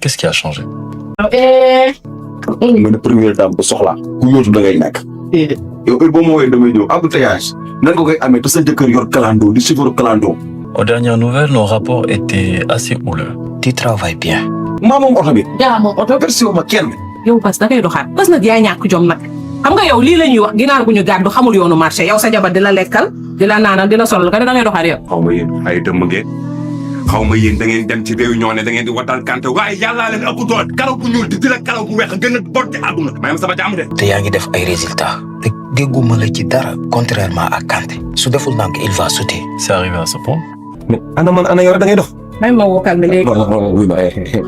Qu'est-ce qui a changé? nga ne première dame bu soxlaa ku yóotu da ngay nekk. yow heure boo ma woowee damay ñëw embouteillage nan nga koy amee te sa jëkkër yor clando di chauffeur clando. Aux dernières nouvelles, nos rapports étaient assez houleux. Tu travailles bien. maa moom oto bi. yaa moom oto versé wu ma kenn. yow Bas da ngay doxaat Bas nag yaa ñàkk jom nag xam nga yow lii la ñuy wax ginaar gu ñu gàddu xamul yoonu marché yow sa jabar di la lekkal di la naanal di la solal nga ne da ngay doxaat yow. xaw ma yéen ay dëmm ngeen xaw ma yéen da ngeen dem ci réunion ne da ngeen di watal kante waaye yàllaa leen ëpp doon karaw bu ñuul di la karaw bu weex gën a bon ci àdduna may ma sama jàmm de. te yaa ngi def ay résultats. te dégguma la ci dara contrairement à Kanté. su deful ndànk il va sauter. C'est arrivé à ce point? mais ana man ana yow da ngay dox. may ma wokkal bi léegi. non oui ma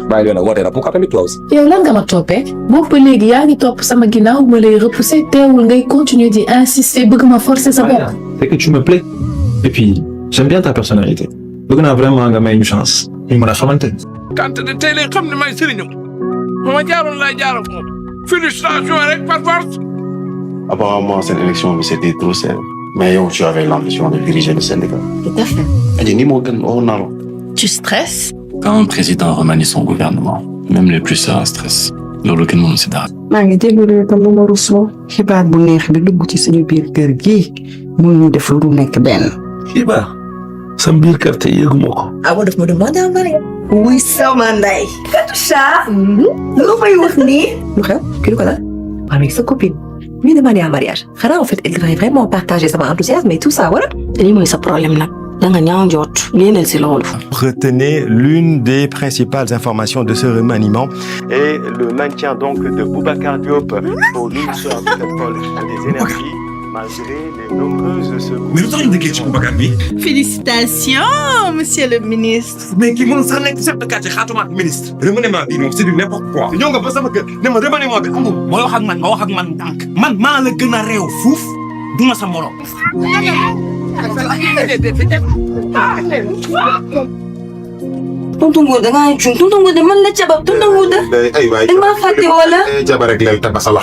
bàyyi leen a woote na pourquoi tamit toi aussi. yow lan nga ma toppee boobu ba léegi yaa ngi topp sama ginnaaw ma lay repousser teewul ngay continuer di insister bëgg ma forcer sa bopp. C'est que tu me plais. Et puis, j'aime bien ta personnalité. bëgg naa vraiment nga may une chance. ñu mën a xamante. Kanté de tey lay xam ne may sëriñam ma jaaroon laay jaaroon moom félicitations rek par force. Apparemment, cette élection, c'était trop serré. Mais yow, tu avais l'ambition de diriger le Sénégal. Tout à fait. Et ni moo gën waxoon naa la. Tu stresses? Quand un président remanie son gouvernement, même les plus sereins stressent. loolu kenn mënu si dara. maa ngi déglu te lu ma rusloo xibaar bu neex bi dugg ci suñu biir kër gi mënuñu def lu nekk benn. xibaar. sa biir kër te yëguma ko. Ah bon, daf ma demandé à marier. Oui, sama ndey. Katoucha. Lu may wax nii. Lu xew kii du ko daal. Avec sa copine. Lui demander en mariage. Xanaa en fait, elle devrait vraiment partager sama enthousiasme et tout ça, voilà. lii mooy sa problème nag. danga ñaaw njort léenal si loolu. Retenez l'une des principales informations de ce remaniement et le maintien donc de Boubacar Diop au ministère du pétrole et des énergies malgré les nombreuses secousses. mais lu tax ñu déggee ci Boubacar bi. Félicitations, monsieur le ministre. mais kii mënul sax nekk chef de quartier xaatumaat ministre. remaniement bi moom c'est du n'importe quoi. ñëw nga ba sama kër ne ma remaniement bi amul. booy wax ak man nga wax ak man ndànk man maa la gën a réew fuuf duma sa morom. Tonton Ngouda dangaa juum tonton Ngouda man la Caba tonton Ngouda. ay waay da nga maa fàtte wala. Caba rek lay tabasa la.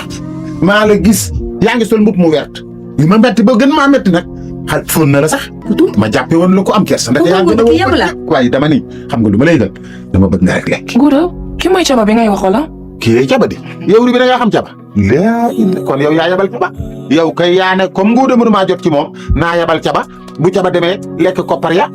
maa la gis yaa ngi sol mbub mu wert li ma metti ba gën maa metti nag xal fóon na la sax. ma jàppe woon la ko am kersa. ndax yaa ngi gën a waaye dama ni xam nga lu ma lay dal dama bëgg nga rek lekk. Ngouda ki mooy Caba bi ngay wax wala. kii lay Caba di yow li bi da ngaa xam Caba. kon yow yaa yabal Caba yow kay yaa ne comme Ngouda mënumaa jot ci moom naa yabal Caba bu Caba demee lekk koppar ya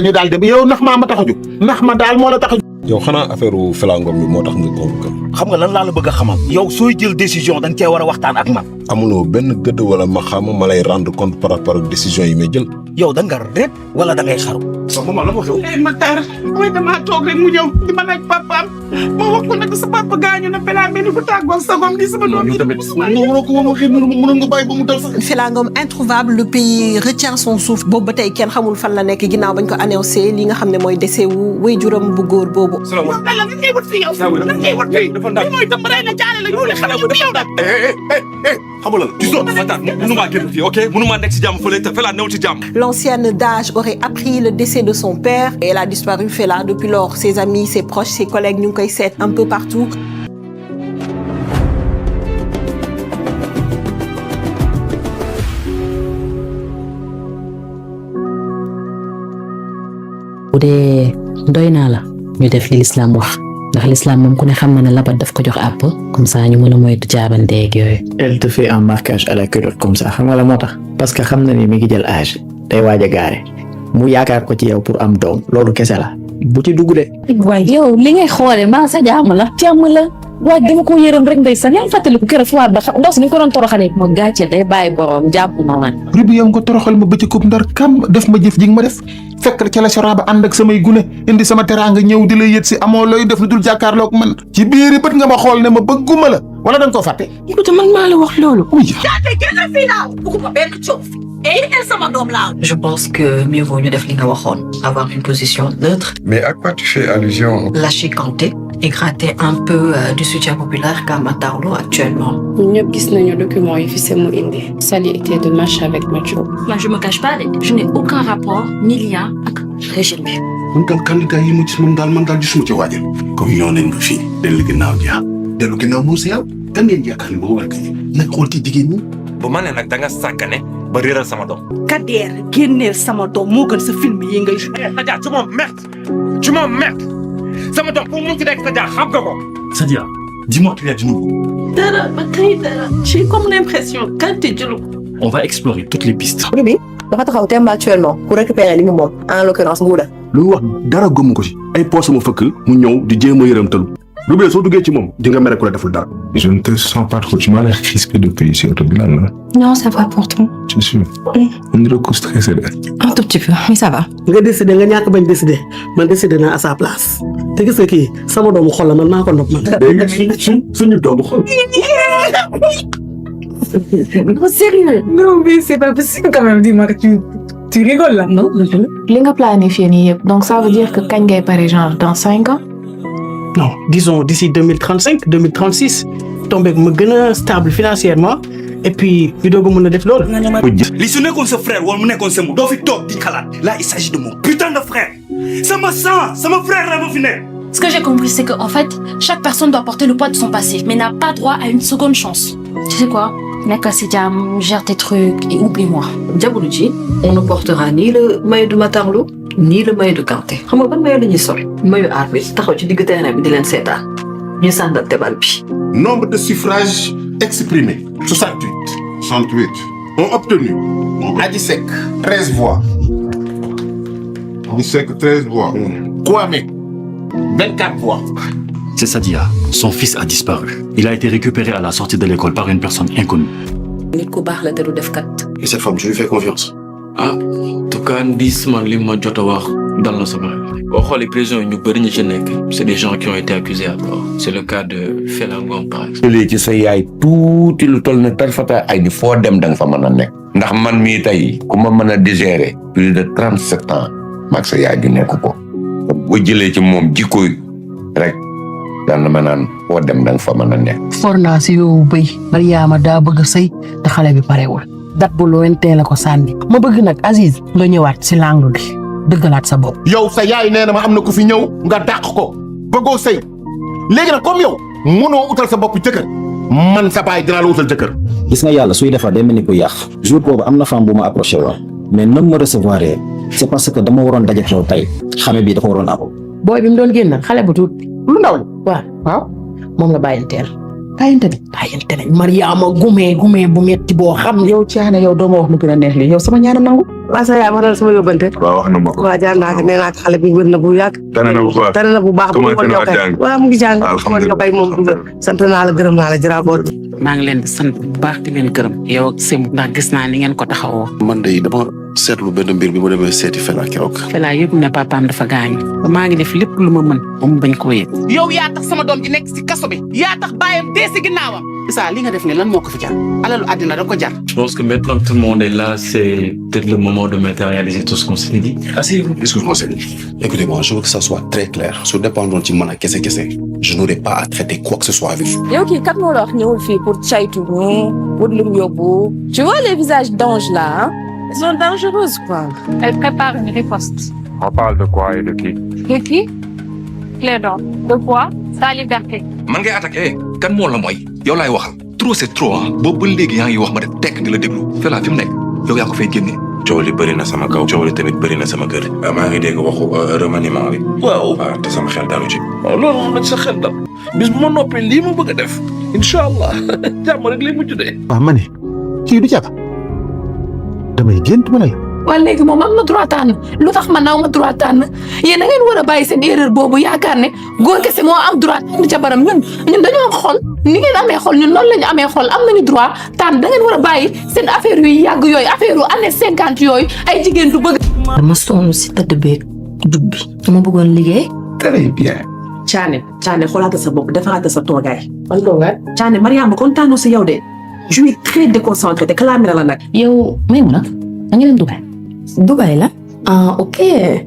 ñu daal dem yow ndax maa ma tax a jóg ndax ma daal moo la tax a jóg. yow xanaa affaire Felangom bi moo tax nga convoqué. xam nga lan laa la bëgg a xamal. yow sooy jël décision da nga cee war a waxtaan ak man. amuloo benn gëdd wala ma xam ma lay rendre compte par rapport ak décision yi may jël. yow da nga rek wala da ngay xaru. soo ko ma la ko xew. Matar mooy damaa toog rek mu ñëw di ma laaj papaam ma wax ko nag sa papa gaañu na Fela mel ni ku tàggoog sa moom di sama doom yi. Felangom introuvable, le pays retient son souffle boobu ba tey kenn xamul fan la nekk ginnaaw bañ ko annoncé li nga xam ne mooy décès wu waajuram bu góor boobu. salaamaaleykum lan ngay wut fii yow. lan ngay wut fii dafa ndax mooy tam rey la jaale la ñu le xale bu yow nag. xam nga lan gis nga Matar mënumaa génn fii ok mënumaa nekk si jàmm fële te Fela newul ci jàmm. L'ancienne d'âge aurait appris le décès de son père et elle a disparu Fela. Depuis lors, ses amis, ses proches, ses collègues ñu ngi koy seet un peu partout. bu dee doy naa la ñu def li l'islam wax ndax l'islam moom ku ne xam na ne labat daf ko jox àpp comme ça ñu mën a moytu jaabanteeg yooyu. Elle te fait un marquage à la culotte comme ça xam nga la moo tax. parce que xam na ni mi ngi jël âge day waaj a gaare mu yaakaar ko ci yow pour am doom loolu kese la bu ci dugg de. waaye yow li ngay xoolee maa sa jàmm la waaye dama ko yërëm rek ndeysaan yaa ngi fàttaliku keroog fu waat ba xam ndaw si ni ko doon toroxalee moo gàcce day bàyyi borom jàpp ma man. ribi yow nga toroxal ma bëccëg kub ndar kam def ma jëf ji nga ma def fekk ca la soraaba ànd ak samay gune indi sama teraanga ñëw di la yët si amoo looy def lu dul jàkkaarloog man ci biiri bët nga ma xool ne ma bëgguma la wala da nga koo fàtte. écoute man maa la wax loolu. Je pense que mieux vaut ñu def li nga waxoon avoir une position neutre. Mais à quoi tu fais allusion? Lâcher Kanté et gratter un peu du soutien populaire qu'a Matar Lo actuellement. ñun ñëpp gis nañu document yi fi Sémou indi. Sali était de match avec Mathieu. Moi je me cache pas, je n'ai aucun rapport ni lien ak régime bi. man daal candidat yi mu gis man daal gisuma ci waajal. comme ñoo nañ ko fii dellu ginnaaw jeex. dellu ginnaaw moo si yow. kan ngeen yaakaar ni moo war a kay. nag xool ci jigéen ñi. bu ma ne nag da nga sàggane ba réeral sama doom. Kader génneel sama doom moo gën sa film yi ngay. Adja tu m'emmerdes. sama doom pour mu fi nekk Sadia xam nga ko. Sadia, dis-moi qu'il y a du nouveau. Dara ba tey dara. J'ai comme l'impression quand tu jëlu. On va explorer toutes les pistes. bi dafa taxaw temb actuellement pour récupérer li mu moom en l'occurrence Ngouda. lu wax dara gëmm ko ci ay poos ma fëkk mu ñëw di jéem a yërëmtalu Roubé soo duggee ci moom di nga mere ku la deful dara. Je ne te sens pas trop, tu m'as l'air crispé depuis ici autour de là. Non, ça va pourtant. Tu es sûr? On dirait que stressé. Un tout petit peu, mais ça va. nga décidé nga ñàkk bañ décidé man décidé naa à sa place te gis nga kii sama doomu xol la man maa ko nopp man. suñu doomu xol. Non, sérieux? Non, mais c'est pas possible quand même. Dis-moi que tu rigoles là, non? li nga planifié nii yëpp donc ça veut dire que kañ ngay pare genre dans 5 ans. Non, disons d'ici 2035, 2036 tombé ma gën a stable financièrement et puis ñu doog a mën a def loolu. li su nekkoon sa frère wala mu nekkoon sa mu doo fi toog di xalaat là il s'agit de mon putain de frère sama frère la ma fi nekk. Ce que j'ai compris, c'est qu'en fait, chaque personne doit porter le poids de son passé, mais n'a pas droit à une seconde chance. Tu sais quoi? Naka Sidiam, gère tes trucs et oublie-moi. Diabology, on ne portera ni le maillot de Matarlo, ni le maillot de Kanté. Xam nga ban maillot la ñuy sol? Maillot arbitre taxaw ci digg terrain bi di leen seetaan. Ñu sàndal te bal bi. Nombre de suffrages exprimés 68. 68. Ont obtenu Adisek 13 voix. Adisek 13 voix. Kwame 24 voix. C'est Sadia. Son fils a disparu. Il a été récupéré à la sortie de l'école par une personne inconnue. Nit ku baax la te du def kat. Et cette femme, tu lui fais confiance? Ah, en tout cas, dis man li ma jot a wax dal na sama xel. Boo xoolee prison ñu bëri ñu ci nekk, c'est des gens qui ont été accusés à tort. C'est le cas de Fela Ngom par exemple. léegi ci sa yaay tuuti lu toll ne tarfata ay ni foo dem da nga fa mën a nekk. ndax man mii tey ku ma mën a digérer plus de 37 ans maag sa yaay ju nekk ko. boo jëlee ci moom jikko rek daan na ma naan foo dem da nga fa mën a nekk. for naa si yow bëy Mariama daa bëgg sëy te xale bi parewul dat bu looy teel a ko sànni ma bëgg nag Aziz nga ñëwaat si langue bi dëggalaat sa bopp. yow sa yaay nee na ma am na ku fi ñëw nga dàq ko bëggoo sëy léegi nag comme yow mënoo utal sa bopp jëkkër man sa baay dinaa la utal jëkkër. gis nga yàlla suy defar day mel ni ku yàq jour boobu am na femme bu ma approché woon mais nam ma recevoir c'est parce que dama waroon daje yow tey xame bi dafa waroon am. booy bi mu doon génn xale bu tuut lu ndaw waaw moom la bàyyanteel bàyyante nañ Mariama gumee bu metti boo xam yow caane yow doo ma wax lu gën a neex li yow sama ñaana nangu. waa sa yaay wax na sama yóbbante. waaw wax na ma ko. waaw jaar naa ko nee naa ko xale bi wér na bu yàgg. tane na bu baax tane na bu baax. commencé naa jàng waaw mu ngi jàng. alhamdulilah kay moom sant naa la gërëm naa la jërëjëf. maa ngi leen di sant bu baax di leen gërëm yow ak Sémou ndax gis naa ni ngeen ko taxawoo. man de dama seetlu benn mbir bi ma demee seeti Fela keroog. Fela yëpp ne papaam dafa gaañu maa ngi def lépp lu ma mën moom bañ koo yëg. yow yaa tax sama doom ji nekk si kaso bi yaa tax bàyyam dee si ginnaawam. Issa li nga def ne lan moo ko fi jar alalu àddina da ko jar. Je pense que maintenant que tout le monde est là, c'est peut-être le moment de matérialiser tout ce qu'on s'est dit. Asseyez-vous. Excuse-moi, Céline. Écoutez-moi, je veux que ça soit très clair. Su dépendant ci man ak kese je n'aurai pas à traiter quoi que ce soit avec vous. yow kii kat moo la wax ñëwul fii pour caytu ñu pour lum yóbbu. Tu vois les visages d'anges là hein? Elles sont dangereuses quoi. Elle prépare une riposte. On parle de quoi et de qui? De qui? Clédor. De quoi? Sa liberté. man ngay attaqué kan moo la mooy yow laay waxal trop c'est trop ah boobu ba léegi yaa ngi wax ma def tekk di la déglu Fela fi mu nekk yow yaa ko fay génne. coow li bëri na sama kaw coow li tamit bëri na sama kër. maa ngi dégg waxu remaniement bi. waaw te sama xel dalu ci. waaw loolu moom nag sa xel dal bis bu ma noppee lii ma bëgg a def incha allah jàmm rek lay mujj de. waaw ma ne kii du jaba damay gént ma ne. waaye léegi moom am na droit tànn lu tax man aw ma droit tànn yéen da ngeen war a bàyyi seen erreur boobu yaakaar ne góor kese moo am droit tànn jabaram ñun dañoo am xol ni ngeen amee xol ñun noonu la ñu amee xol am nañu droit tànn da ngeen war a bàyyi seen affaire yu yàgg yooyu affaire yu année 50 yooyu ay jigéen du bëgg. dama sonn si tëdd beeg dugub bi dama bëggoon liggéey. très bien. Thiané xoolaata sa bopp defaraata sa toogaay. ban toogaay. Thiané Mariama kontaanoo si yow de. je suis très déconcentré te kalaame na la nag. yow Maymuna da nga dem Dubaï. Dubaï la. ah ok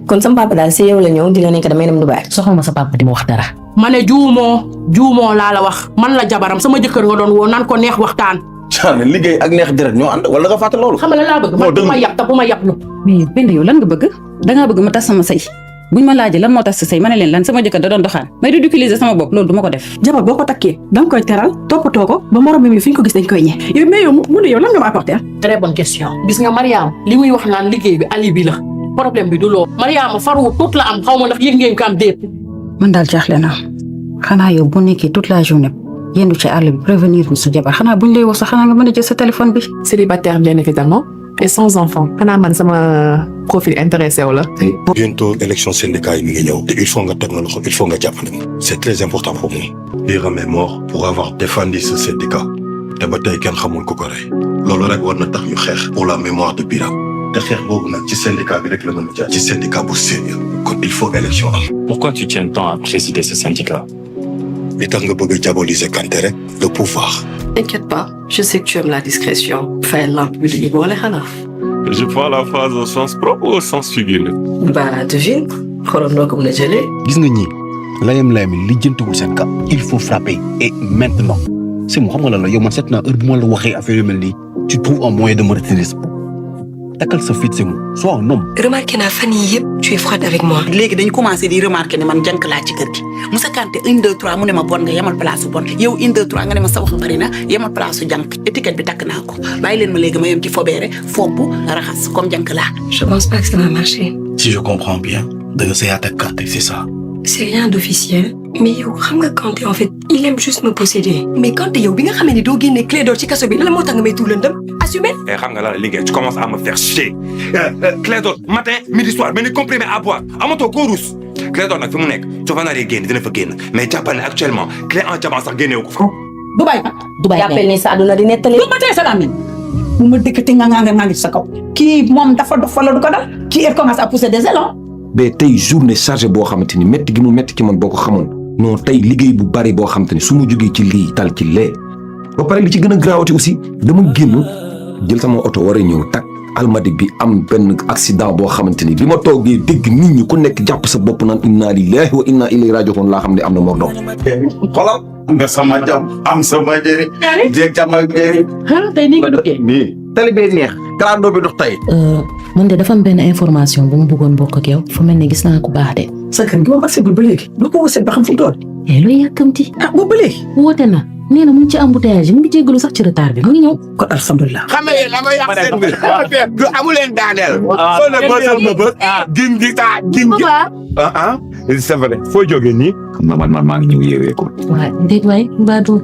kon sama papa daal si yow la ñëw di la nekk damay dem Dubaï. soxla ma sa papa di ma wax dara. ma ne juumoo laa la wax man la jabaram sama jëkkër nga doon woo naan ko neex waxtaan. Thiané liggéey ak neex deret ñoo ànd wala nga fàtte loolu. xam nga lan laa bëgg man bu ma yab te bu ma yab lu. mais Penda yow lan nga bëgg dangaa bëgg ma tas sama sëy buñ ma laajee lan moo tas sa sëy ma ne leen lan sama jëkkër da doon doxaan may ridiculiser sama bopp loolu du ma ko def. jabar boo ko takkee danga koy teral toppatoo ko ba morom mi fi ñu ko gis dañ koy ñe yow mais yow mu ne yow lan nga ma apporter. très bonne question. gis nga Mariama li muy wax naan liggéey bi alibi la problème bi du loolu. Mariama faru tuut la am xaw ma ndax yëg ngeen ko am déet. man daal jaaxle naa xanaa yow bu nekkee toute la journée yendu ci àll bi prévenir sa jabar xanaa buñ lay wax sax xanaa nga mën a jël sa téléphone bi. Célibataire, bien évidemment, et sans enfant. xanaa man sama profil intéressé wu la. Bientôt élection syndicat yi mi ngi ñëw te il faut nga teg na loxo il faut nga jàppale ma. C'est très important pour moi. Biram est mort pour avoir défendu ce syndicat te ba tey kenn xamul ko ko rey loolu rek war na tax ñu xeex pour la mémoire de Biram te xeex boobu nag ci syndicat bi rek la mën a jaar ci syndicat bu sérieux kon il faut élection am. Pourquoi tu tiens tant à présider ce syndicat? li tax nga bëgg a diaboliser Kanté rek le pouvoir. T'inquiète pas, je sais que tu aimes la discrétion. Fais lampe bi duñu boole xanaa. Je prends la phrase au sens propre ou au sens figuré. Bah devine xoolal noo ko mën a jëlee. gis nga ñii layam-layam yi lijjantiwul seen kap il faut frapper et maintenant c'est mu xam nga lan la yow man seet naa heure bu ma la waxee affaire yu mel nii tu trouves un moyen de me retenir takkal sa fit c'est mu sois un homme. Remarqué naa fan yii yëpp tu es froide avec moi. léegi dañu commencé di remarquer ne man jànk laa ci kër gi Moussa Kanté 1 2 3 mu ne ma bon nga yemal place bon yow 1 2 3 nga ne ma sa wax bari na yemal place su jànk étiquette bi takk naa ko bàyyi leen ma léegi ma yem ci fobeere fopp raxas comme jànk laa. Je pense pas que ça va marcher. si je comprends bien da nga seyaat ak Kanté c'est ça. C'est rien d'officiel. Mais yow xam nga Kanté en fait il aime juste me posséder. Mais Kanté yow bi nga xamee ni doo génne clé d'or ci kaso bi lan moo tax nga may tuulandam assumer. Et xam nga la liggéey tu commences à me faire chier. Clé d'or matin midi soir mel ni comprimé à boire amatoo koo ruus. Clé d'or nag fi mu nekk su fa naree génn dina fa génn mais jàppal ne actuellement clé en diamant sax génneewu ko fa. Dubaay ba. Dubaay jàppal ni sa àdduna di nettali. du ma tee sa làmmiñ bu ma dëkkati nga ngi sa kaw. kii moom dafa dof wala du ko dal kii elle commence à pousser des ailes. mais tey journée chargée boo xamante ni métti gi mu métti ci man boo ko xamoon non tey liggéey bu bari boo xamante ni su ma jógee ci lii tal ci lee ba pare li ci gën a graawati aussi dama génn jël sama oto war a ñëw tak almadi bi am benn accident boo xamante ni bi ma toogee dégg nit ñi ku nekk jàpp sa bopp naan inna lillahi wa inna ilayhi raji'un laa xam ne am na mor doom. xoolal nga sama jàmm am sama njëriñ. jéeg jàmm ak njëriñ. ah tey nii nga duggee. nii tali bee neex. kalandoo bi dox tey. man de dafa am benn information bu ma bëggoon bokk ak yow fu mel ne gis naa ko baax de. sa kër gi moom accès ba léegi doo ko wësal ba xam fu mu toll. looy yàkkamti. ah boobu ba léegi. woote na nee na mu ngi ci embouteillage mu ngi jéggalu sax ci retard bi mu ngi ñëw. kon alhamdulilah. xam nga yéen dama yàq seen mbir. du amu leen daaneel. soo ne bësal ma bës. gindi taa gindi. c'est vrai foo jógee nii. xam nga man maa ngi ñëw yeewee ko. waaw déet waay mbaa du.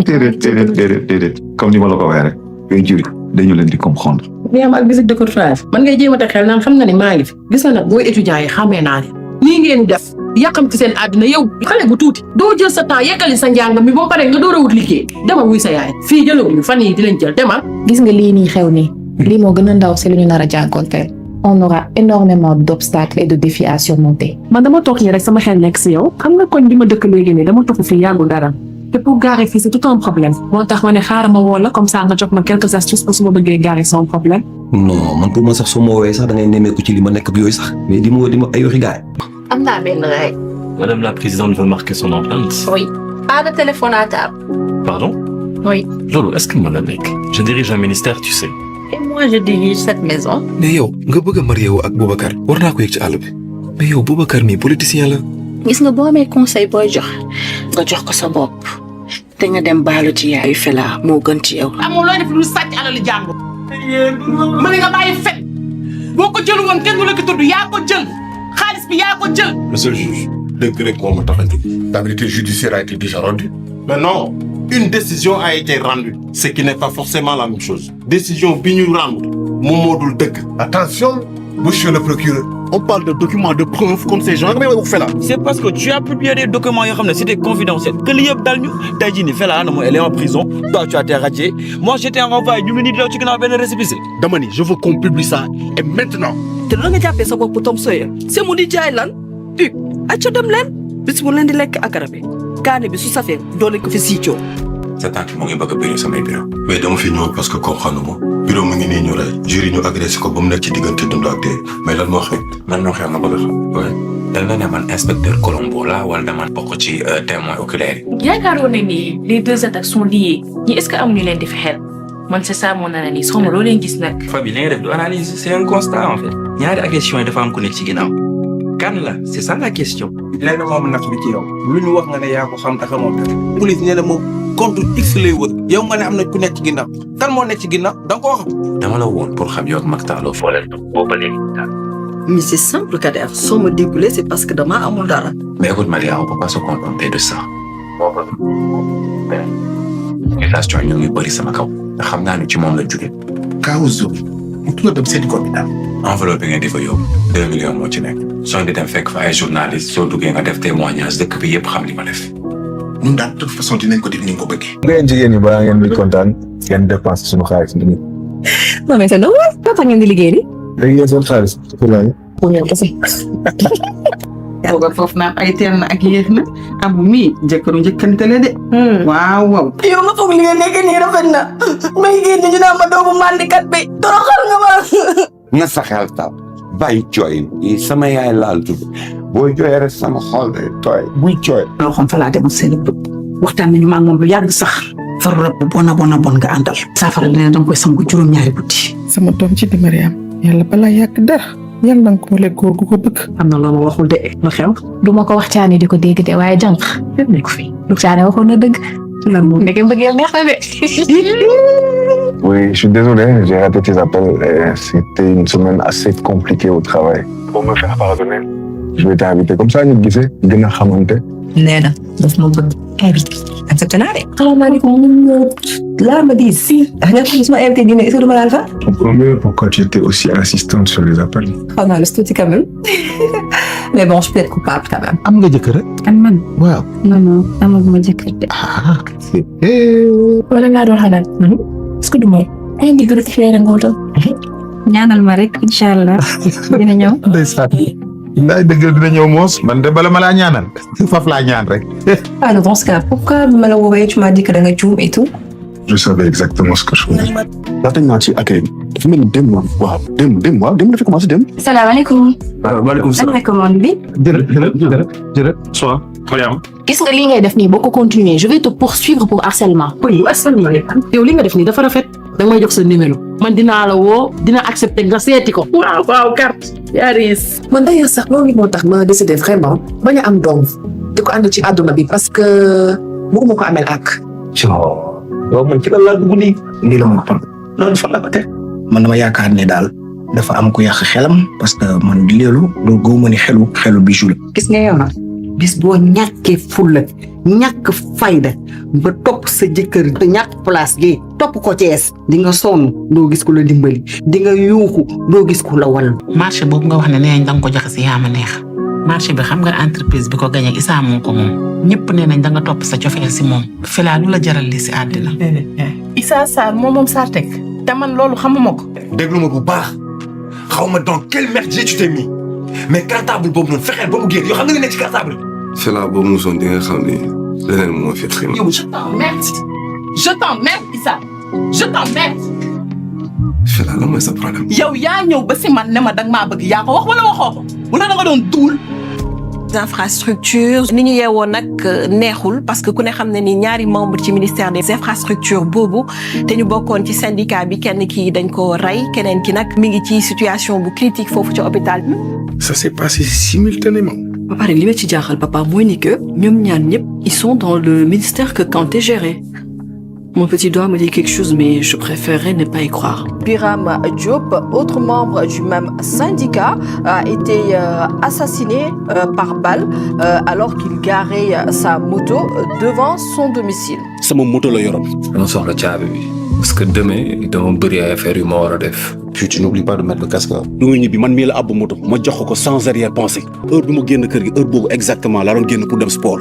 déedéet comme ni ma la ko waxee rek yooyu juri dañu leen di comprendre. mais am ak visite de courtoisie man ngay jéem a teg xel naan xam nga ni maa ngi fi gis nga nag booy étudiants yi xamee naa ne nii ngeen def yàqam ci seen àdduna yow xale bu tuuti doo jël sa temps yekkali sa njàng mi ba pare nga door a wut liggéey demal wuy sa yaay fii jëlawuñu fan yii di leen jël demal. gis nga lii nii xew nii lii moo gën a ndaw si lu ñu nar a jànkonteel. On aura énormément d'obstacles et de défis à surmonter. man dama toog nii rek sama xel nekk si yow xam nga koñ bi ma dëkk léegi nii dama toog fi yàggul dara te pour garer fii c'est tout un problème moo tax ma ne xaaral ma woo la comme ça nga jox ma quelques astuces pour su ma bëggee garer sans problème. non man pour ma sax soo ma woowee sax da ngay nemmeeku ci li ma nekk bi yooyu sax mais di ma ay waxi gaay. am naa benn rek. Madame la présidente veut marquer son empreinte. Oui. Pas de téléphone à table. Pardon? Oui. Lolo, est-ce que mën na nekk? Je dirige un ministère, tu sais. Et moi je dirige cette maison. mais yow nga bëgg a marié wu ak Boubacar war naa ko yëg ci àll bi mais yow Boubacar mi politicien la. gis nga boo amee conseil booy jox nga jox ko sa bopp te nga dem baalu ci yaayu Fela moo gën ci yow. amoo looy def lu sàcc alali jàmbur. ma ne nga bàyyi fen boo ko jël woon kenn du la ko tudd yaa ko jël xaalis bi yaa ko jël. Monsieur le juge dëgg rek moo ma tax a jóg. La vérité judiciaire a été déjà rendue. Mais non, une décision a été rendue, ce qui n'est pas forcément la même chose. Décision bi ñu rendre moom moo dul dëgg. Attention, monsieur le procureur. On parle de documents de preuve contre ces gens. C'est parce que tu as publié des documents c'était confidentiel. Que l'IEP dal ñu tey jii nii Fela elle est en prison. Toi tu as été radié. Moi j'étais en renvoi ñu ngi nii daw ci ginnaaw benn récépissé. Dama ni je veux qu'on publie ça et maintenant. te la nga jàppee sa bopp Tom Sawyer c'est mu di jaay lan acca dem leen bis bu leen di lekk akara bi kaane bi su safee doo leen ko fi siicoo. sa tante moo ngi bëgg a bëri samay bureau. mais dama fi ñëw parce que comprendre ma bureau mu ngi nii ñu rey jury ñu agressé ko ba mu nekk ci diggante dund ak dee mais lan moo xew. lan moo xew nga bëgg a xam. oui da nga ne man inspecteur Colombo la wala dama bokk ci témoin oculaire yi. yaakaaroon na ni les deux attaques sont liées ñi est-ce que amuñu leen di fi xel man c'est ça mon analyse xaw ma loo leen gis nag. Fabi li nga def du analyse c'est un constat en fait. ñaari agression yi dafa am ku nekk ci ginnaaw. kan la c'est ça la question. lenn moom naq bi ci yow lu ñu wax nga ne yaa ko xam te xamoo dara. police nee na moom compte X lay wër yow nga ne am na ku nekk ci ginnaaw kan moo nekk ci ginnaaw da nga koo xam. dama la woon pour xam yow ak Mactar foo leen boobu ba léegi. mais c'est simple Kader soo ma déggulee c'est parce que dama amul dara Mais écoute, Maria, on peut pas se contenter de ça. Accusation ñu ngi bëri sama kaw. te xam naa ne ci moom la jóge. Kaaw Zoe. mu tudd dem seeti ko bi daal. enveloppe bi ngeen di fa yóbbu 2 millions moo ci nekk. soo di dem fekk fa ay journaliste soo duggee nga def témoignage dëkk bi yëpp xam li ma def. ñun daal de toute façon dinañ ko def ni nga ko bëggee. ngeen jigéen ñi balaa ngeen di kontaan ngeen dépense suñu xaalis nit ñi. non mais c'est normal. naka ngeen di liggéey nii. léegi yéen seen xaalis pour la pour ñëw kese. yàlla foofu naan ay teel na ak yéex na abu mii jëkkëru njëkkante la de. waaw waaw. yow nga foog li nga nekk nii rafet na may génn ñu naan ma doomu mandikat bi toroxal nga ma. nga sa xel taw bàyyi jooy yi sama yaay laal tudd boo jooyee rek sama xol day tooy buy jooy. loo xam fa laa demoon seen bët waxtaan nañu ma ak moom lu yàgg sax. far rab bon nga àndal. saafara nee na danga koy sangu juróom-ñaari guddi. sama doom ci di Mariam yàlla balaa yàgg dara yàlla na nga ko lekk góor gu ko bëgg. am na loo ma waxul de lu xew. du ma ko waxtaanee di ko dégg de waaye jànq. fépp nekk fi. lu caane waxoon na dëgg. lan moom ndeke mbëggeel neex na de. Oui, je suis désolé, j'ai raté tes appels. C'était une semaine assez compliquée au travail. Pour me faire pardonner, je vais t'inviter comme ça, ñu gisee gën a xamante. nee na daf ma bëgg invité. accepté naa de. salaamaaleykum. là ma dis si. nga xam ne su ma invité dîner est-ce que du ma laal fa. Je comprends mieux pourquoi tu étais aussi insistante sur les appels. xaw naa la tuuti quand même. mais bon je peux être coupable quand même. am nga jëkkër rek. kan man. waaw. non amaguma jëkkër de. wala ngaa doon xalaat. est-ce que du moom. ay ngi gërëm ci nga wutal. ñaanal ma rek incha allah dina ñëw. ndeysaan. ndaay dëgg dina ñëw moos. man de bala ma laa ñaanal. faf laa ñaan rek. alors dans ce cas pourquoi ma la woowee tu m'as dit que da nga juum et tout. Je savais exactement ce que je voulais. laata ñu naan ci accueil bi dafa mel ni démb waaw démb dafa commencé démb. salaamaaleykum. waaleykum salaam. ana commande bi. jërëjëf soir. gis nga lii ngay def nii boo ko continuer je vais te poursuivre pour harcèlement. oui harcèlement yow li nga def nii dafa rafet. da nga may jox sa numéro. man dinaa la woo dina accepter nga seeti ko. waaw carte. yaa riis. man d'ailleurs sax loolu moo tax ma décidé vraiment bañ a am doom di ko ànd ci àdduna bi parce que bëgguma ko amel ak. waaw man ci la laa dugg nii. lii la ma toll. loolu fan la ko teg. man dama yaakaar ne daal dafa am ku yàq xelam parce que man leelu loolu gëwuma ni xelu Bijou la. gis nga yow nag bis boo ñàkkee fulla ñàkk fayda ba topp sa jëkkër te ñàkk place gi topp ko Cees di nga sonn doo gis ku la dimbali di nga yuuxu doo gis ku la wal. marché boobu nga wax ne nee nañ da nga ko joxe si yaa ma neex marché bi xam nga entreprise bi ko gagné Issa moo ko moom ñëpp nee nañ da nga topp sa cofeel si moom Fela lu la jaral li si àddina. Issa Sarr moom Sartek te man loolu xamuma ko. déglu ma bu baax xaw ma dans quel merdier tu t'es mis mais cartable boobu noonu fexeel ba mu génn yoo xam nga li nekk ci cartable bi. Fela boobu mosoon di nga xam ni leneen moo fi xëy na. yow je t'emmerde Issa je t'emmerde. Fela lan mooy sa problème. yow yaa ñëw ba si man ne ma danga maa bëgg yaa ko wax wala waxoo ko wala da nga doon duul. infrastructures ni ñu yeewoo nag neexul parce que ku ne xam ne ni ñaari membre ci ministère des infrastructures boobu te ñu bokkoon ci syndicat bi kenn ki dañ ko rey keneen ki nag mi ngi ci situation bu critique foofu ci hôpital bi. Ça s'est passé simultanément. ba pare li ma ci jaaxal papa mooy ni que ñoom ñaar ñëpp ils sont dans le ministère que Kanté gérait. Mon petit doigt me dit quelque chose, mais je préférerais ne pas y croire. Biram Diop, autre membre du même syndicat, a été assassiné par balle alors qu'il garait sa moto devant son domicile. sama moto la yoroon. dama soxla caabi bi parce que demain dama bëri ay affaires yu ma war a def. puis tu n'oublies pas de mettre le casque. lu muy ñibbi man mii la abbu moto ma jox ko sans arrière-pensée. heure bi mu génn kër gi heure boobu exactement laa doon génn pour dem sport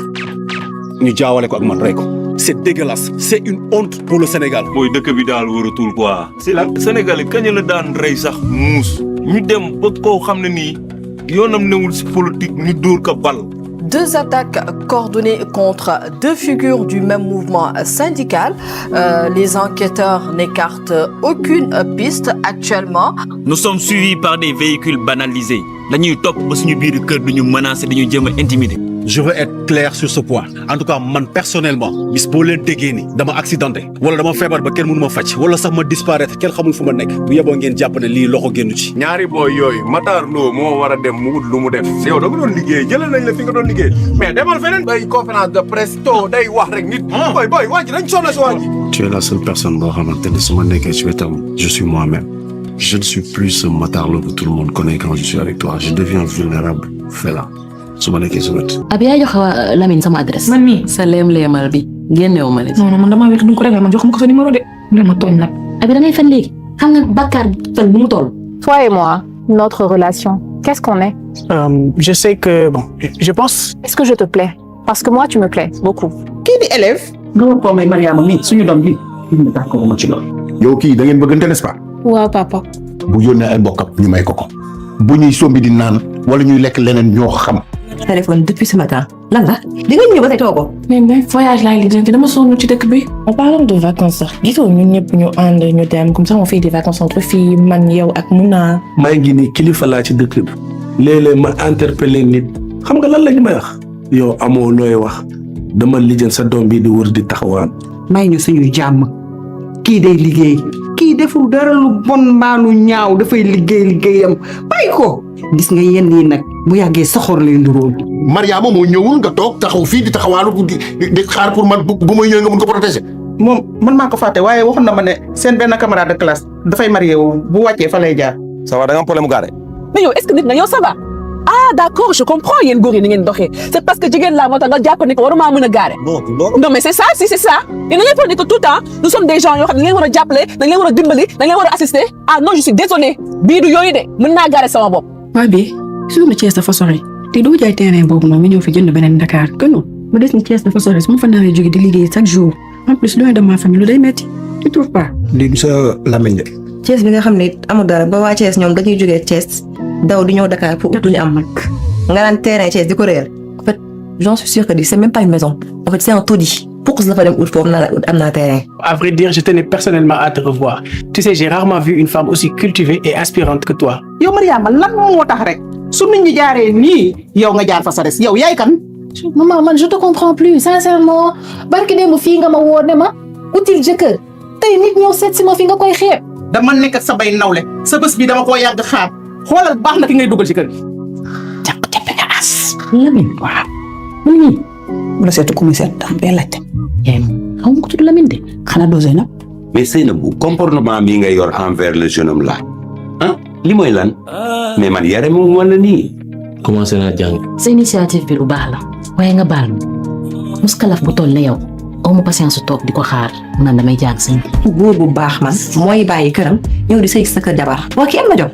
ñu jaawale ko ak man rey ko. c'est dégueulasse c'est une honte pour le Sénégal. mooy dëkk bi daal waratul quoi. c'est la Sénégal kañ la daan rey sax muus ñu dem ba koo xam ne nii yoonam newul ci politique ñu dóor ko bal. Deux attaques coordonnées contre deux figures du même mouvement syndical. Les enquêteurs n'écartent aucune piste actuellement. Nous sommes suivis par des véhicules banalisés. dañuy topp ba suñu biir kër duñu menacer dañu jéem a intimider. Je veux être clair sur ce point. En tout cas, man personnellement, bis boo leen déggee ni dama accidenté wala dama feebar ba kenn mënu ma faj wala sax ma disparaître kenn xamul fu ma nekk bu yeboo ngeen jàpp ne lii loxo génnu ci. ñaari booy yooyu Matar Lo moo war a dem mu wut lu mu def. yow da nga doon liggéey jëlee nañ la fi nga doon liggéey mais demal feneen. bay conférence de presse to day wax rek nit. boy waa ji dañ sonn si waa ji. Tu es la seule personne boo xamante ne su ma nekkee ci wetam je suis moi-même. Je ne suis plus ce Matar Lo que tout le monde connaît quand je suis avec toi. Je deviens vulnérable. Fela. su ma nekkee su wet. ab yaa jox Lamine sama adresse. man mii sa leem-leemal bi génnewu ma la ci. non man damaa wér du ko réglé man jox ma ko sa numéro de. la ma tooñ nag. abi da ngay fen léegi xam nga Bakar fen bu mu toll. Toi et moi, notre relation, qu'est-ce qu'on est? Je sais que bon, je pense. Est-ce que je te plais? Parce que moi, tu me plais beaucoup. kii di élève. nga war koo may Mariama mii suñu doom bi. ñu d'accord ma ci loolu. yow kii da ngeen bëggante n'est-ce pas. waaw papa. bu yónnee ay mbokkam ñu may ko ko. bu ñuy sombi di naan wala ñuy lekk leneen ñoo xam. téléphone depuis ce matin lan la di nga ñëw ba tey toogoo. mais voyage laay lijjanti dama sonn ci dëkk bi. En parlant de vacances sax gisoo ñun ñëpp ñu ànd ñu dem comme ça on fait des vacances entre filles man yow ak Mouna. maa ngi nii kilifa laa ci dëkk bi léeg-léeg ma interpellé nit xam nga lan la ñu may wax yow amoo looy wax dama lijjën sa doom bi di wër di taxawaan. may ñu suñu jàmm kii day liggéey kii deful dara lu bon mbaa lu ñaaw dafay liggéeyam bàyyi ko. gis nga yenn yi nag bu yàggee soxor lay nduróol. Mariama moo ñëwul nga toog taxaw fii di taxawaalu di xaar pour man bu may ñëwee nga mun ko protéger. moom man maa ko fàtte waaye waxoon na ma ne seen benn camarade de classe dafay marié wu bu wàccee fa lay jaar. ça va da nga am problème mu gaare. mais yow est-ce que nit nga yow ça va. ah d'accord je comprends yéen góor yi ni ngeen doxee c'est parce que jigéen laa moo tax nga jàpp ne que waruma mën a gaare. non mais c'est ça si c'est ça yéen da ngeen foog ne que tout le temps nous sommes des gens yoo xam ne dañ leen war a jàppale dañ leen war a dimbali dañ leen war a assister ah non je suis désolé bii du yooyu de mën naa gaare sama bopp. waa bi suñu Thiès dafa sori te doo jaay terrain boobu noonu nga ñëw fi jënd beneen Dakar que non ma des ni Thiès dafa sori su ma fa naree jóge di liggéey chaque jour en plus loin de ma famille lu day metti tu trouves pas. lii sa lamiñ de. Thiès bi nga xam ne amul dara ba waa Thiès ñoom dañuy jógee Thiès daw di ñëw Dakar pour duñu am mag nga naan terrain Thiès di ko réer en fait j'en suis sûr que c'est même pas une maison en fait c'est un taudis pour la fa dem ut foofu am naa terrain. À vrai dire, je tenais personnellement à te revoir. Tu sais, j'ai rarement vu une femme aussi cultivée et aspirante que toi. yow Mariama lan moo tax rek su nit ñi jaaree nii yow nga jaar fa sa des yow yaay kan. maman man je te comprends plus sincèrement barki démb fii nga ma woo ne ma utile jëkkër tey nit ñëw seet si ma fi nga koy xeeb. dama nekk ak sa bay nawle sa bés bi dama koo yàgg xaar xoolal baax na ki ngay dugal ci kër gi. jafe nga as. Lamine waaw. man mii. bu la seetu ku muy seet am bee laajte. xaw ma ko tudd Lamine de. xanaa doo Zeynab. mais Seynabou comportement bii ngay yor envers le jeune homme là ah li mooy lan mais man yare moom wala nii. commencé naa jàng. sa initiative bi lu baax la waaye nga baal ma muskalaf bu toll ne yow aw ma patience su toog di ko xaar mu naan damay jàng sëñ bi. góor bu baax man mooy bàyyi këram ñëw di sëy sa kër jabar waa kii am na jom.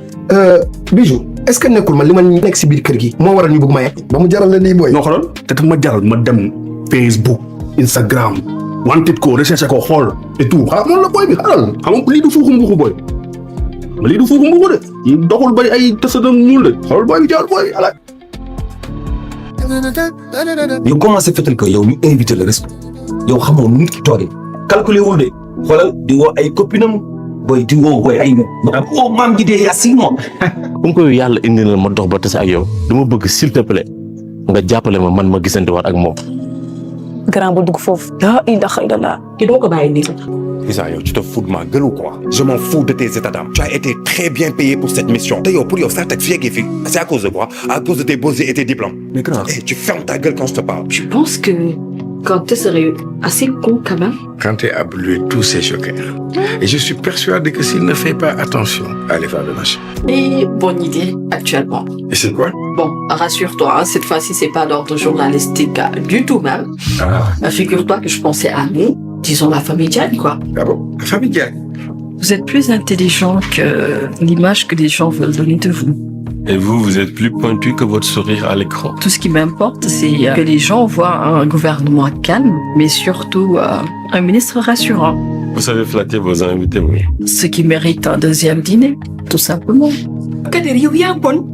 Bijou est-ce que nekkul man li ma nekk si biir kër gi moo waral ñu bëgg ma yegg ba mu jaral la nii booy. noo xooloon te daf ma jaral ma dem Facebook Instagram wanted ko recherché ko xool et tout xaaral moom la booy bi xaaral xam nga lii du fuuxu mbuuxu booy ma lii du fuuxu mbuuxu de yi doxul bay ay tësadam ñuul de xool booy bi jaar booy ala. yow comment ça fait que yow ñu invité le respect yow xamoo nit ki toogee calculé wul de xoolal di woo ay copinam booy di woo booy ay oh maam ji dee yaa si moom. comme que yàlla indi na ma dox ba tase ak yow dama bëgg s'il te plaît nga jàppale ma man ma gisante waat ak moom. grand bu dugg foofu. la ilaha illallah. ki doo ko bàyyi nii. Isa, yo, tu te fous de ma gueule ou quoi? Je m'en fous de tes états d'âme. Tu as été très bien payé pour cette mission. D'ailleurs, pour ça, t'as fait gaffe. C'est à cause de quoi? À cause de tes beaux et tes diplômes. Mais grave. Hey, tu fermes ta gueule quand je te parle. Je pense que quand tu serais assez con quand même. Quand tu as brûlé tous ces jokers. Et je suis persuadé que s'il ne fait pas attention à l'effort de marché. Et bonne idée actuellement. Et c'est quoi? Bon, rassure-toi, hein, cette fois-ci, c'est pas d'ordre journalistique du tout même. Figure-toi que je pensais à nous, disons la famille Diane, quoi. Ah bon? La famille Diane? Vous êtes plus intelligent que l'image que les gens veulent donner de vous. Et vous, vous êtes plus pointu que votre sourire à l'écran. Tout ce qui m'importe, c'est que les gens voient un gouvernement calme, mais surtout un ministre rassurant. Vous savez flatter vos invités, oui. Ce qui mérite un deuxième dîner, tout simplement. Kader, yow yaa bon.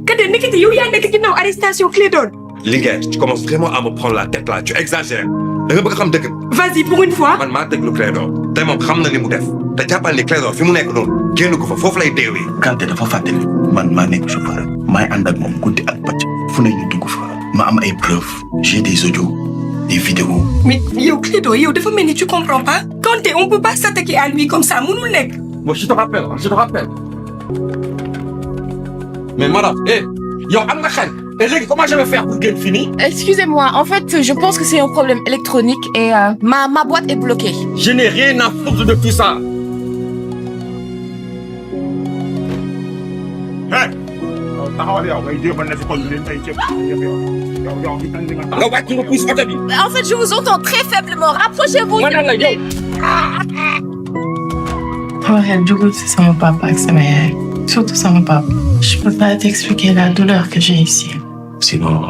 Kader, nekkati yow yaa nekk ginnaaw arrestation Clédor. Linguère, tu commences vraiment à me prendre la tête là. Tu exagères. Da nga bëgg xam dëgg. Vas-y, pour une fois. Man maa déglu Clédor. Tey moom xam na li mu def. Te jàppal ni Clédor fi mu nekk noonu génn ko fa foofu lay deewee. Kanté dafa fàttali man maa nekk chauffeur maay ànd ak moom guddi ak bëccëg fu ne ñu dugg fa ma am ay preuves j'ai des audios des vidéos. Mais yow Clédor, yow dafa mel ni tu comprends pas. Kanté, on peut pas s'attaquer à lui comme ça, mënul nekk. Moi je te rappelle. Mais madame, yow am nga xel. Et léegi comment je vais faire pour gagner fini? Excusez-moi, en fait, je pense que c'est un problème électronique et ma boîte est bloquée. Je n'ai rien à foutre de tout ça. Hey! taxawal yow ngay jéem a ne si xol bi leen ay ceeb En fait, je vous entends très faiblement. Rapprochez-vous. C'est mon papa ak sama yaay. Surtout sama papa. Je peux pas t'expliquer la douleur que j'ai ici. Sinon,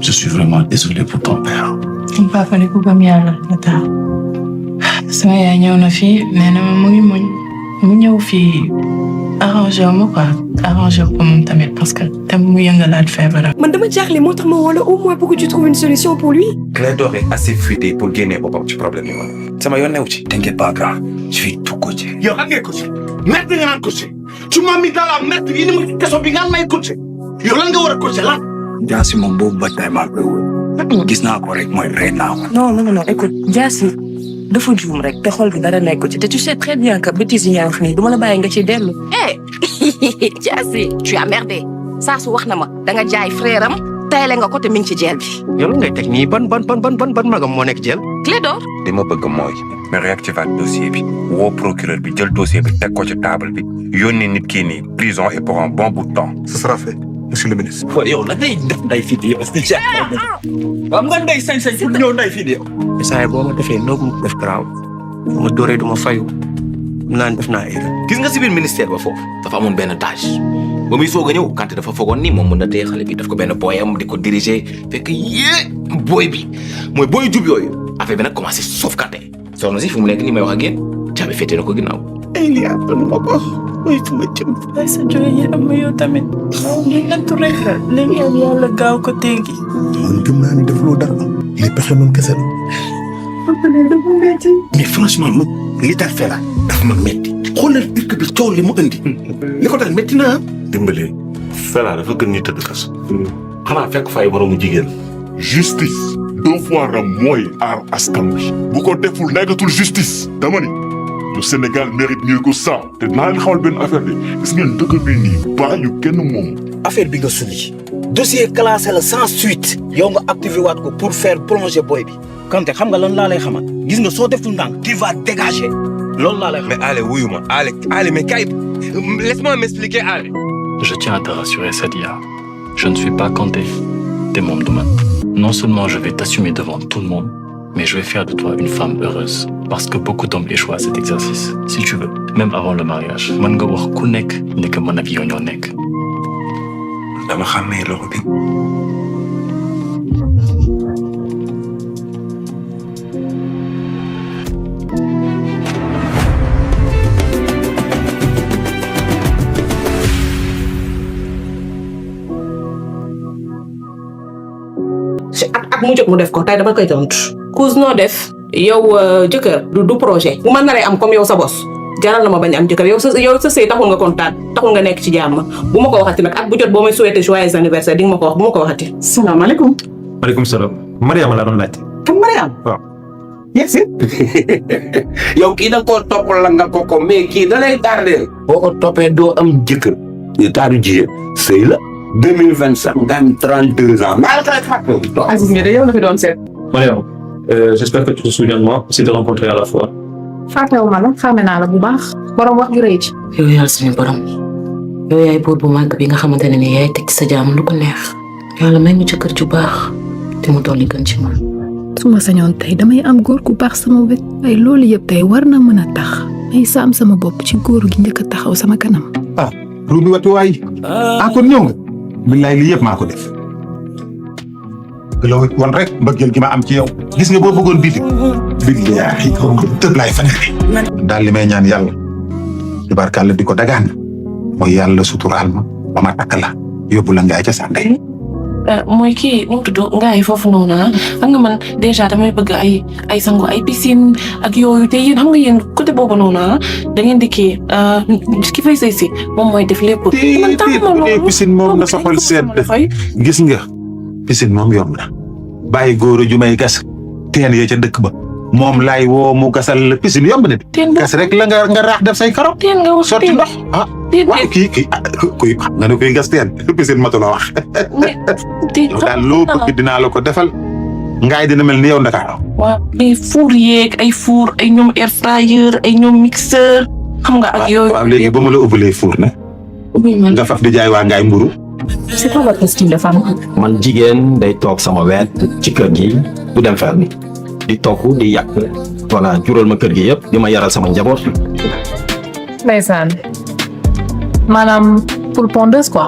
je suis vraiment désolé pour ton père. Mon papa ne ko gëm yàlla la tax. Sama yaay ñëw na fii nee na ma mu ngi muñ mu ñëw fii arrangé wu ma quoi arrangé wu ko moom tamit parce que tam mu yëngalaat feebaram. Man dama jaaxle moo tax ma woo la au moins pour que tu trouves une solution pour lui. Clédor est assez futé pour gagner boppam ci problème yi man. sama yoon newu ci. T'inquiète pas, grand. Je vais tout coacher. yow xam ngay coacher merde nga naan coacher tu m'as mis dans la merde yi ni ma kaso bi nga may coacher yow lan nga war a coacher lan. Jaasi moom boobu ba tey maa koy wër. Gis naa ko rek mooy rey naa ko. Non, écoute, Jaasi dafa juum rek te xol bi dara nekk ci te tu sais très bien que bêtise yi yaa ngi fi nii du ma la bàyyi nga ci dellu. Jaasi, tu as merdé. Saa su wax na ma da nga jaay frère am tayle nga ko te mi ngi ci jeel bi. yow ngay teg nii ban magam moo nekk jël. Clédor. li ma bëgg mooy nga réactiver dossier bi woo procureur bi jël dossier bi teg ko ci table bi yónni nit kii nii prison et pour un bon bout de temps. Ce sera fait, monsieur le ministre. yow la ngay def nday fii di yow est-ce que am nga nday sañ-sañ pour ñëw nday fii di yow. saa yi boo ma defee ndogu def garaaw bu ma dooree du ma fayu naan def naa erreur. gis nga si biir ministère ba foofu dafa amoon benn tâche ba muy soog a ñëw Kanté dafa foogoon ni moom mën na téye xale bi daf ko benn booyam di ko diriger fekk booy bi mooy booy jub yooyu affaire bi nag commencé sauf Kanté soxna si fu mu nekk nii may wax ak yéen caabi féete na ko ginnaaw. ay lii àdduna ma ko mooy fu ma jëm. ay sa jooy yi am yow tamit. lii nattu rek la léegi yàlla gaaw ko teggi. man gëm naa ni defuloo dara li pexe noonu kese la. mais franchement man li tax fela dafa ma metti xoolal dëkk bi coow li mu indi li ko dal metti na dimbali fela dafa gën ñu tëdd kas xanaa fekk fay boroomu jigéen. justice devoir am mooy aar askan bi bu ko deful nekkatul justice dama ni le Sénégal mérite mieux que ça te naa leen xamal benn affaire de gis ngeen dëkk bi nii baa ñu kenn moom. affaire bi nga suli dossier classé la sans suite yow nga activé waat ko pour faire plonger boy bi. Kanté xam nga lan laa lay xamal gis nga soo deful ndànk tu vas dégager loolu laa lay xamal. mais allez wuyu ma allez mais kay laisse-moi m'expliquer allez. Je tiens à te rassurer, Sadia. Je ne suis pas Kanté. T'es mon domaine. Non seulement je vais t'assumer devant tout le monde, mais je vais faire de toi une femme heureuse. Parce que beaucoup d'hommes échouent à cet exercice. Si tu veux, même avant le mariage. Man nga wax ku nekk ne que man ak yow ñoo nekk. dama xàmmee loxo bi. ak mu jot mu def ko tey dama koy tontu. cause noo def yow jëkkër du projet bu ma naree am comme yow sa bos jaral na ma bañ am jëkkër yow sa sëy taxul nga kontaan taxul nga nekk ci jàmm bu ma ko waxati nag ak bu jot boo may souhaité joyeux anniversaire di nga ma ko wax bu ma ko waxati. salaamaaleykum. maaleykum salaam. Mariama laa doon laajte. kan Mariam. waaw. yes. yow kii da koo topp la nga ko mais kii da lay tardé. boo ko toppee doo am jëkkër. taaru jigéen sëy la 2025 nga am 32 ans. Aziz nga de yow la fi doon seet. Mariama, j'espère que tu te souviens de moi. C'est de rencontrer à la fois. fàttewu ma la xame naa la bu baax borom wax ju rëy ci. yow yàlla suñu borom yow yaay buur bu màgg bi nga xamante ne ni yaay teg ci sa jaam lu ko neex yàlla may ñu ci kër ju baax te mu doon li gën ci man. su ma sañoon tey damay am góor gu baax sama wet ay loolu yëpp tey war na mën a tax may saam sama bopp ci góor gi njëkk a taxaw sama kanam. ah ruubi watu waay kon ñëw nga billaay lii yëpp maa ko def loo wan rek mbëggeel gi ma am ci yow gis nga boo bëggoon biiti billaay tëb laay fanere daal li may ñaan yàlla tubaarkàlla di ko dagaan mooy yàlla suturaal ma ba ma takk la yóbbu la ngaay ca sànde mooy kii nu mu tudd ngaay foofu noonu xam nga man déjà damay bëgg ay sangu ay piscine ak yooyu te yéen xam nga yéen côté boobu noonu da ngeen di kii ki fay sëy si moom mooy def lépp. man tàmm ma loolu piscine moom na soxal sedd gis nga piscine moom yomb na bàyyi góor ju may gas teen ya ca dëkk ba moom laay woo mu gasal la piscine yomb na de gas rek la nga raax def say karo sotti ndox waaw kii kuy nga ne koy gas teen piscine matu la wax yow daal loo bëgg dinaa la ko defal ngaay dina mel ni yow Ndakaaru waaw mais four yeeg ay four ay ñoom air fryer ay ñoom mixeur xam nga ak yooyu waaw léegi ba ma la ubbalee four ne nga faf di jaay waa ngaay mburu C'est quoi votre style de femme? man jigéen day toog sama wet ci kër gi du dem fermi di togg di yàq voilà jural ma kër gi yëpp di ma yaral sama njaboot. Ndeysaan. Maanaam pour pondeuse quoi.